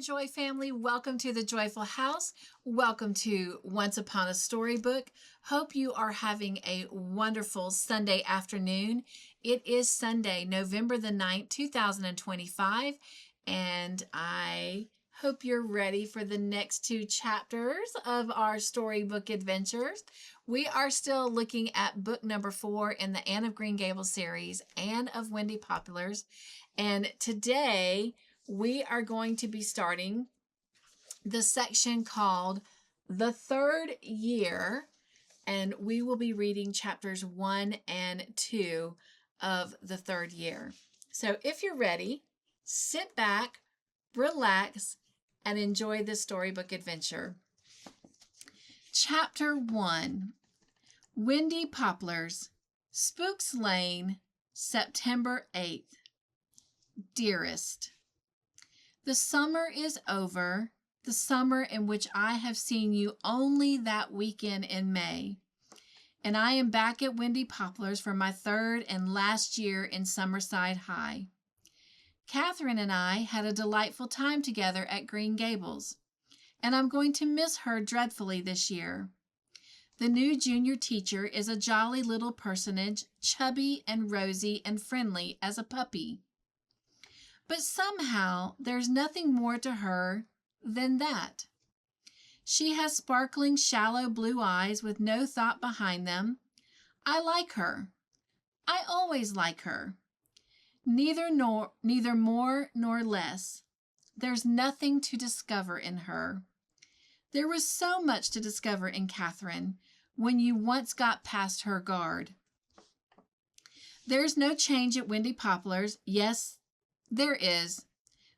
Joy family. Welcome to the Joyful House. Welcome to Once Upon a Storybook. Hope you are having a wonderful Sunday afternoon. It is Sunday, November the 9th, 2025, and I hope you're ready for the next two chapters of our storybook adventures. We are still looking at book number 4 in the Anne of Green Gables series, Anne of Windy Poplars, and today we are going to be starting the section called The Third Year, and we will be reading chapters 1 and 2 of The Third Year. So if you're ready, sit back, relax, and enjoy the storybook adventure. Chapter 1, Windy Poplars, Spooks Lane, September 8th. Dearest, the summer is over, the summer in which I have seen you only that weekend in May, and I am back at Windy Poplars for my third and last year in Summerside High. Catherine and I had a delightful time together at Green Gables, and I'm going to miss her dreadfully this year. The new junior teacher is a jolly little personage, chubby and rosy and friendly as a puppy. But somehow there's nothing more to her than that. She has sparkling, shallow blue eyes with no thought behind them. I like her. I always like her. Neither more nor less. There's nothing to discover in her. There was so much to discover in Catherine when you once got past her guard. There's no change at Windy Poplars. Yes, there is.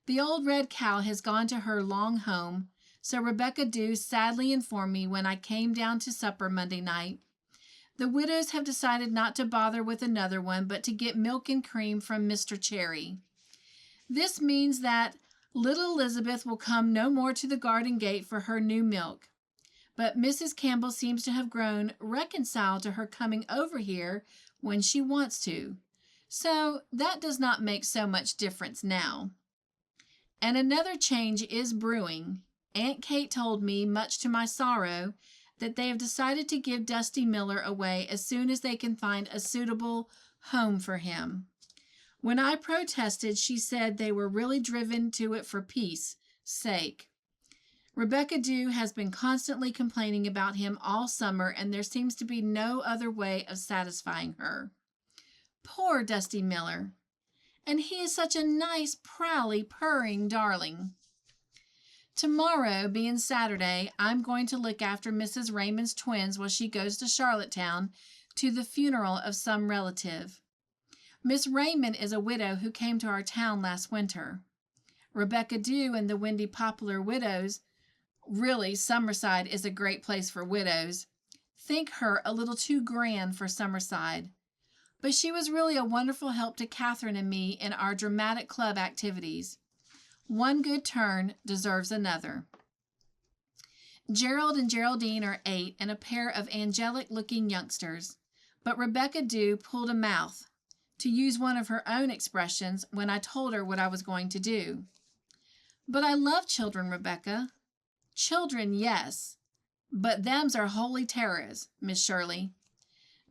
The old red cow has gone to her long home, so Rebecca Dew sadly informed me when I came down to supper Monday night. The widows have decided not to bother with another one, but to get milk and cream from Mr. Cherry. This means that little Elizabeth will come no more to the garden gate for her new milk. But Mrs. Campbell seems to have grown reconciled to her coming over here when she wants to. So that does not make so much difference now. And another change is brewing. Aunt Kate told me, much to my sorrow, that they have decided to give Dusty Miller away as soon as they can find a suitable home for him. When I protested, she said they were really driven to it for peace sake. Rebecca Dew has been constantly complaining about him all summer, and there seems to be no other way of satisfying her. Poor Dusty Miller. And he is such a nice, prowly, purring darling. Tomorrow, being Saturday, I'm going to look after Mrs. Raymond's twins while she goes to Charlottetown to the funeral of some relative. Miss Raymond is a widow who came to our town last winter. Rebecca Dew and the Windy Poplar widows, really Summerside is a great place for widows, think her a little too grand for Summerside. But she was really a wonderful help to Catherine and me in our dramatic club activities. One good turn deserves another. Gerald and Geraldine are 8 and a pair of angelic-looking youngsters, but Rebecca Dew pulled a mouth, to use one of her own expressions, when I told her what I was going to do. But I love children, Rebecca. Children, yes, but them's are holy terrors, Miss Shirley.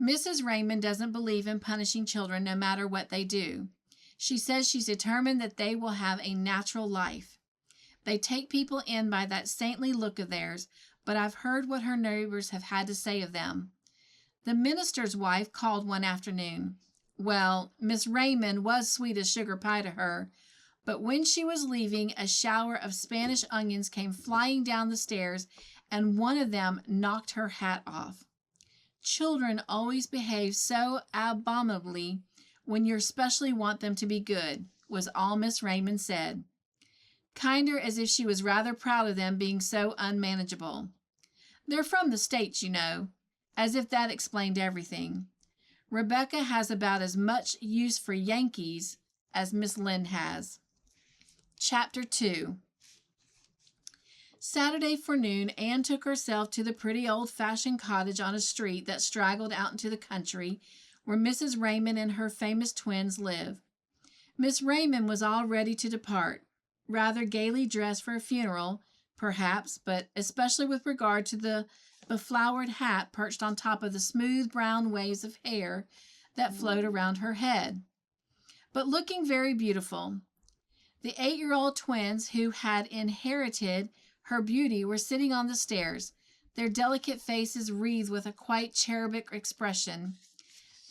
Mrs. Raymond doesn't believe in punishing children no matter what they do. She says she's determined that they will have a natural life. They take people in by that saintly look of theirs, but I've heard what her neighbors have had to say of them. The minister's wife called one afternoon. Well, Miss Raymond was sweet as sugar pie to her, but when she was leaving, a shower of Spanish onions came flying down the stairs, and one of them knocked her hat off. Children always behave so abominably when you especially want them to be good, was all Miss Raymond said. Kinder as if she was rather proud of them being so unmanageable. They're from the States, you know, as if that explained everything. Rebecca has about as much use for Yankees as Miss Lynde has. Chapter 2. Saturday forenoon, Anne took herself to the pretty old-fashioned cottage on a street that straggled out into the country, where Mrs. Raymond and her famous twins live. Miss Raymond was all ready to depart. rather gaily dressed for a funeral, perhaps, but especially with regard to the beflowered hat perched on top of the smooth brown waves of hair that flowed around her head, but looking very beautiful. The 8-year-old twins who had inherited her beauty were sitting on the stairs, their delicate faces wreathed with a quite cherubic expression.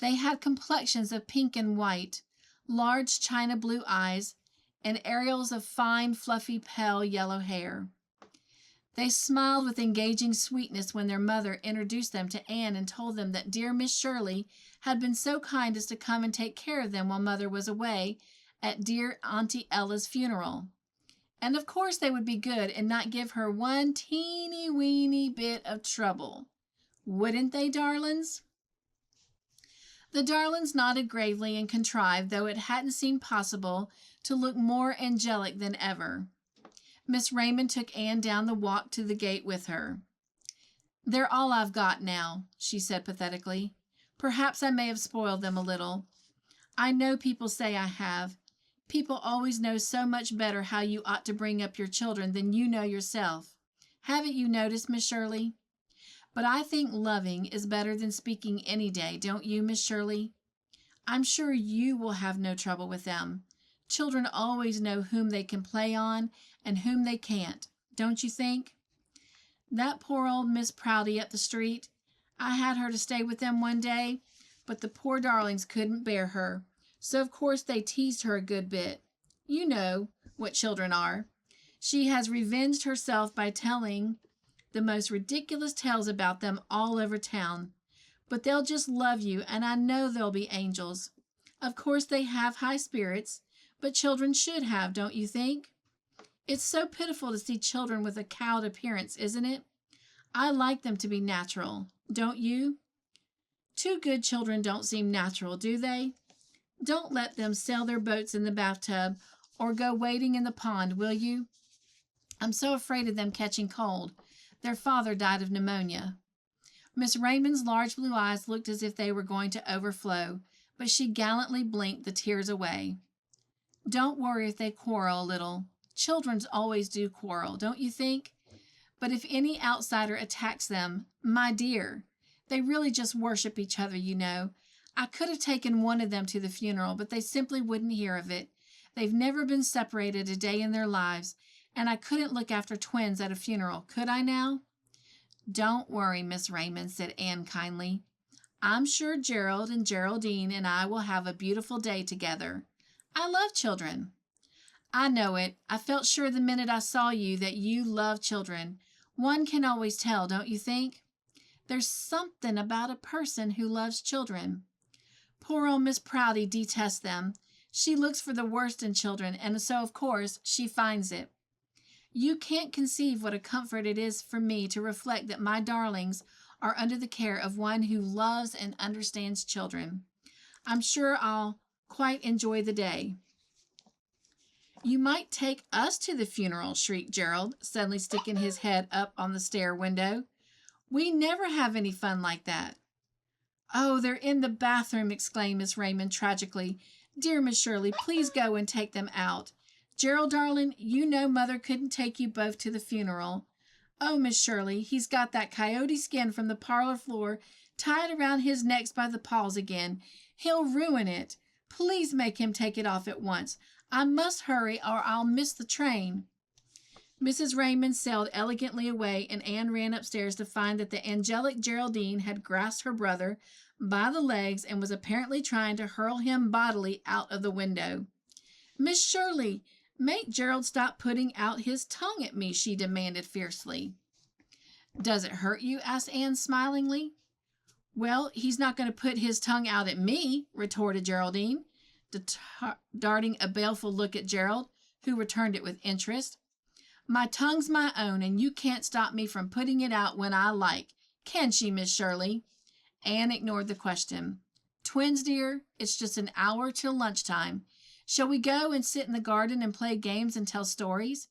They had complexions of pink and white, large china blue eyes, and areoles of fine, fluffy, pale yellow hair. They smiled with engaging sweetness when their mother introduced them to Anne and told them that dear Miss Shirley had been so kind as to come and take care of them while Mother was away at dear Auntie Ella's funeral. And of course they would be good and not give her one teeny-weeny bit of trouble. Wouldn't they, darlings? The darlings nodded gravely and contrived, though it hadn't seemed possible, to look more angelic than ever. Miss Raymond took Anne down the walk to the gate with her. "They're all I've got now," she said pathetically. "Perhaps I may have spoiled them a little. I know people say I have. People always know so much better how you ought to bring up your children than you know yourself. Haven't you noticed, Miss Shirley? But I think loving is better than speaking any day, don't you, Miss Shirley? I'm sure you will have no trouble with them. Children always know whom they can play on and whom they can't, don't you think? That poor old Miss Prouty up the street, I had her to stay with them one day, but the poor darlings couldn't bear her, so of course they teased her a good bit. You know what children are. She has revenged herself by telling the most ridiculous tales about them all over town. But they'll just love you, and I know they'll be angels. Of course they have high spirits, but children should have, don't you think? It's so pitiful to see children with a cowed appearance, isn't it? I like them to be natural, don't you? Too good children don't seem natural, do they? Don't let them sail their boats in the bathtub or go wading in the pond, will you? I'm so afraid of them catching cold. Their father died of pneumonia." Miss Raymond's large blue eyes looked as if they were going to overflow, but she gallantly blinked the tears away. "Don't worry if they quarrel a little. Children always do quarrel, don't you think? But if any outsider attacks them, my dear, they really just worship each other, you know. I could have taken one of them to the funeral, but they simply wouldn't hear of it. They've never been separated a day in their lives, and I couldn't look after twins at a funeral, could I now?" "Don't worry, Miss Raymond," said Anne kindly. "I'm sure Gerald and Geraldine and I will have a beautiful day together. I love children." "I know it. I felt sure the minute I saw you that you love children. One can always tell, don't you think? There's something about a person who loves children. Poor old Miss Prouty detests them. She looks for the worst in children, and so, of course, she finds it. You can't conceive what a comfort it is for me to reflect that my darlings are under the care of one who loves and understands children. I'm sure I'll quite enjoy the day." "You might take us to the funeral," shrieked Gerald, suddenly sticking his head up on the stair window. "We never have any fun like that." "Oh, they're in the bathroom," exclaimed Miss Raymond tragically. "Dear Miss Shirley, please go and take them out. Gerald, darling, you know Mother couldn't take you both to the funeral. Oh, Miss Shirley, he's got that coyote skin from the parlor floor tied around his neck by the paws again. He'll ruin it. Please make him take it off at once. I must hurry or I'll miss the train." Mrs. Raymond sailed elegantly away, and Anne ran upstairs to find that the angelic Geraldine had grasped her brother by the legs and was apparently trying to hurl him bodily out of the window. "Miss Shirley, make Gerald stop putting out his tongue at me," she demanded fiercely. "Does it hurt you?" asked Anne smilingly. "Well, he's not going to put his tongue out at me," retorted Geraldine, darting a baleful look at Gerald, who returned it with interest. "My tongue's my own, and you can't stop me from putting it out when I like. Can she, Miss Shirley?" Anne ignored the question. "Twins, dear, it's just an hour till lunchtime. Shall we go and sit in the garden and play games and tell stories?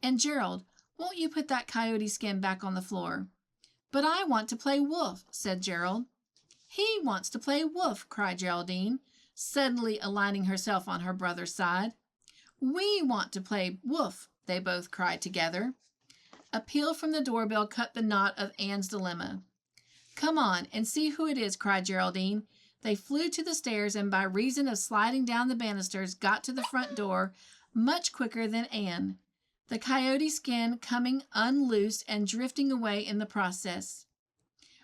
And Gerald, won't you put that coyote skin back on the floor?" "But I want to play wolf," said Gerald. "He wants to play wolf," cried Geraldine, suddenly aligning herself on her brother's side. We want to play woof, they both cried together. A peal from the doorbell cut the knot of Anne's dilemma. Come on and see who it is, cried Geraldine. They flew to the stairs and by reason of sliding down the banisters got to the front door much quicker than Anne, the coyote skin coming unloosed and drifting away in the process.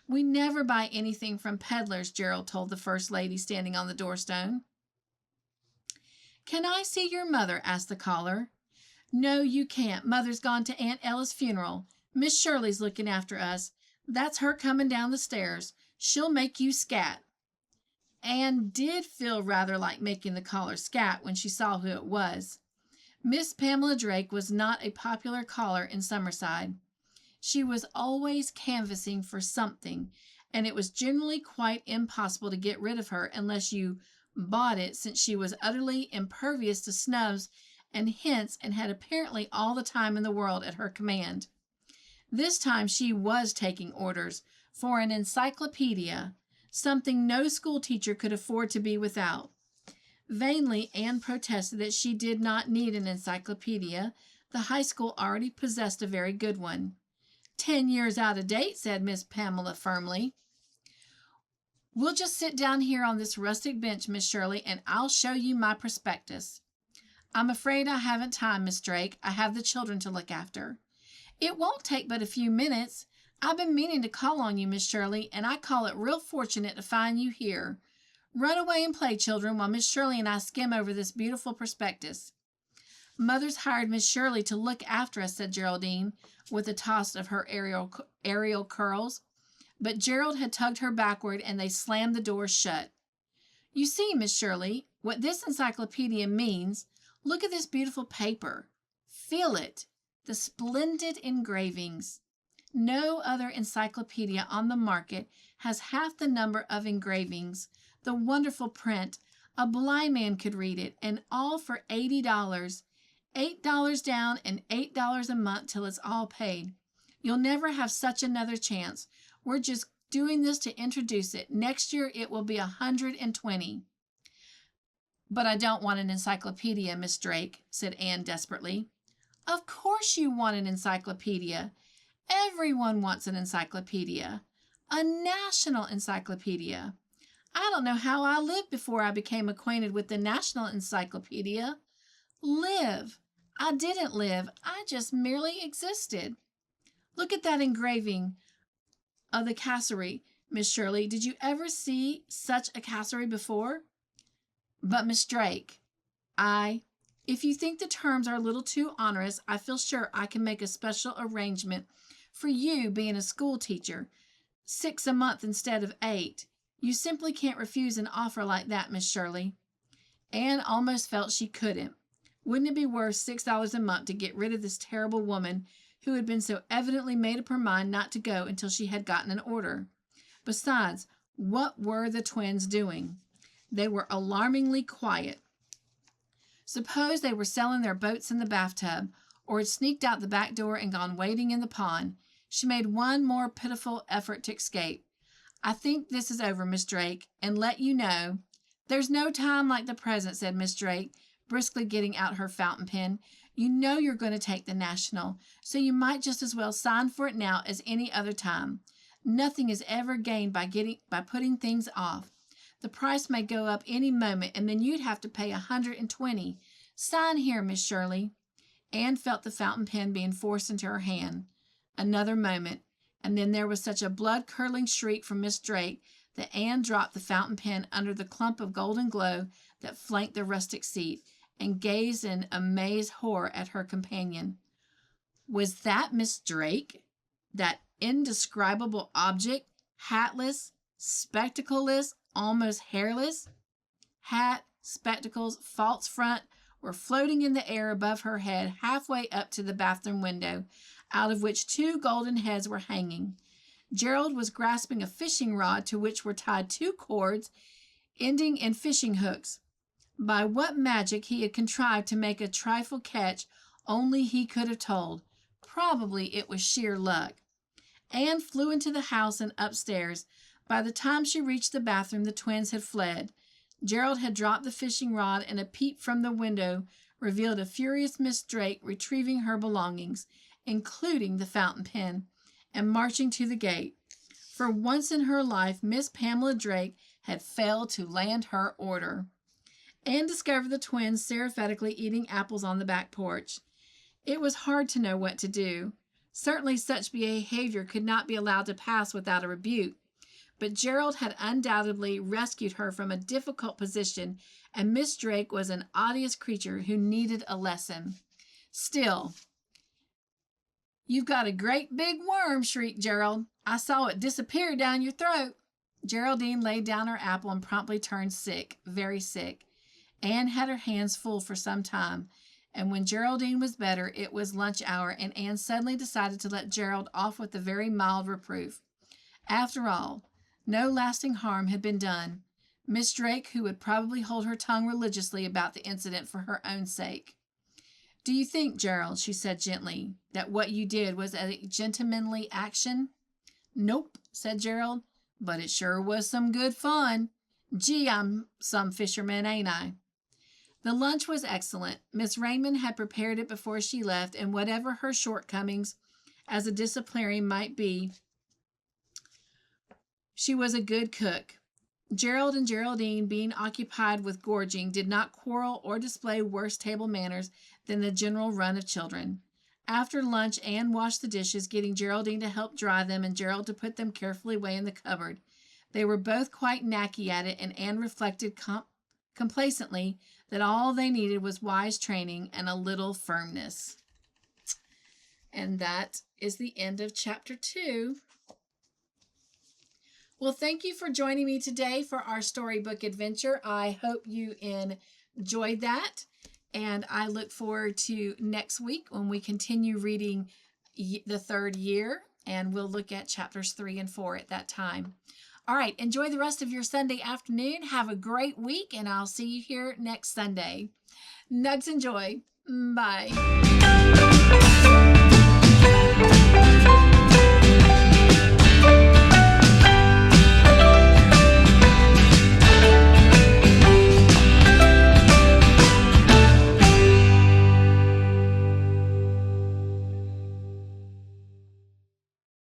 We never buy anything from peddlers, Gerald told the First Lady standing on the doorstone. Can I see your mother? Asked the caller. No, you can't. Mother's gone to Aunt Ella's funeral. Miss Shirley's looking after us. That's her coming down the stairs. She'll make you scat. Anne did feel rather like making the caller scat when she saw who it was. Miss Pamela Drake was not a popular caller in Summerside. She was always canvassing for something, and it was generally quite impossible to get rid of her unless you bought it, since she was utterly impervious to snubs and hints and had apparently all the time in the world at her command. This time she was taking orders for an encyclopedia, something no school teacher could afford to be without. Vainly, Anne protested that she did not need an encyclopedia. The high school already possessed a very good one. 10 years out of date, said Miss Pamela firmly. We'll just sit down here on this rustic bench, Miss Shirley, and I'll show you my prospectus. I'm afraid I haven't time, Miss Drake. I have the children to look after. It won't take but a few minutes. I've been meaning to call on you, Miss Shirley, and I call it real fortunate to find you here. Run away and play, children, while Miss Shirley and I skim over this beautiful prospectus. Mother's hired Miss Shirley to look after us, said Geraldine, with a toss of her aerial curls. But Gerald had tugged her backward, and they slammed the door shut. You see, Miss Shirley, what this encyclopedia means. Look at this beautiful paper. Feel it. The splendid engravings. No other encyclopedia on the market has half the number of engravings, the wonderful print. A blind man could read it, and all for $80. $8 down and $8 a month till it's all paid. You'll never have such another chance. We're just doing this to introduce it. Next year it will be 120. But I don't want an encyclopedia, Miss Drake, said Anne desperately. Of course you want an encyclopedia. Everyone wants an encyclopedia. A national encyclopedia. I don't know how I lived before I became acquainted with the National Encyclopedia. Live. I didn't live. I just merely existed. Look at that engraving of the cassory, Miss Shirley. Did you ever see such a cassory before? But, Miss Drake, if you think the terms are a little too onerous, I feel sure I can make a special arrangement for you being a school teacher. 6 a month instead of 8. You simply can't refuse an offer like that, Miss Shirley. Anne almost felt she couldn't. Wouldn't it be worth $6 a month to get rid of this terrible woman who had been so evidently made up her mind not to go until she had gotten an order? Besides, what were the twins doing? They were alarmingly quiet. Suppose they were selling their boats in the bathtub, or had sneaked out the back door and gone wading in the pond. She made one more pitiful effort to escape. I think this is over, Miss Drake, and let you know. There's no time like the present, said Miss Drake, briskly getting out her fountain pen. You know you're going to take the National, so you might just as well sign for it now as any other time. Nothing is ever gained by putting things off. The price may go up any moment, and then you'd have to pay 120. Sign here, Miss Shirley. Anne felt the fountain pen being forced into her hand. Another moment, and then there was such a blood-curdling shriek from Miss Drake that Anne dropped the fountain pen under the clump of golden glow that flanked the rustic seat, and gazed in amazed horror at her companion. Was that Miss Drake? That indescribable object, hatless, spectacleless, almost hairless? Hat, spectacles, false front were floating in the air above her head, halfway up to the bathroom window, out of which 2 golden heads were hanging. Gerald was grasping a fishing rod to which were tied 2 cords ending in fishing hooks. By what magic he had contrived to make a trifle catch, only he could have told. Probably it was sheer luck. Anne flew into the house and upstairs. By the time she reached the bathroom, the twins had fled. Gerald had dropped the fishing rod, and a peep from the window revealed a furious Miss Drake retrieving her belongings, including the fountain pen, and marching to the gate. For once in her life, Miss Pamela Drake had failed to land her order. Anne discovered the twins seraphitically eating apples on the back porch. It was hard to know what to do. Certainly such behavior could not be allowed to pass without a rebuke, but Gerald had undoubtedly rescued her from a difficult position, and Miss Drake was an odious creature who needed a lesson. Still, "You've got a great big worm," shrieked Gerald. "I saw it disappear down your throat." Geraldine laid down her apple and promptly turned sick, very sick. Anne had her hands full for some time, and when Geraldine was better, it was lunch hour, and Anne suddenly decided to let Gerald off with a very mild reproof. After all, no lasting harm had been done. Miss Drake, who would probably hold her tongue religiously about the incident for her own sake. "Do you think, Gerald," she said gently, "that what you did was a gentlemanly action?" "Nope," said Gerald, "but it sure was some good fun. Gee, I'm some fisherman, ain't I?" The lunch was excellent. Miss Raymond had prepared it before she left, and whatever her shortcomings as a disciplinarian might be, she was a good cook. Gerald and Geraldine, being occupied with gorging, did not quarrel or display worse table manners than the general run of children. After lunch, Anne washed the dishes, getting Geraldine to help dry them and Gerald to put them carefully away in the cupboard. They were both quite knacky at it, and Anne reflected complacently that all they needed was wise training and a little firmness. And that is the end of chapter 2. Well, thank you for joining me today for our storybook adventure. I hope you enjoyed that, and I look forward to next week when we continue reading the third year, and we'll look at chapters 3 and 4 at that time. All right, enjoy the rest of your Sunday afternoon. Have a great week, and I'll see you here next Sunday. Nugs and joy. Bye.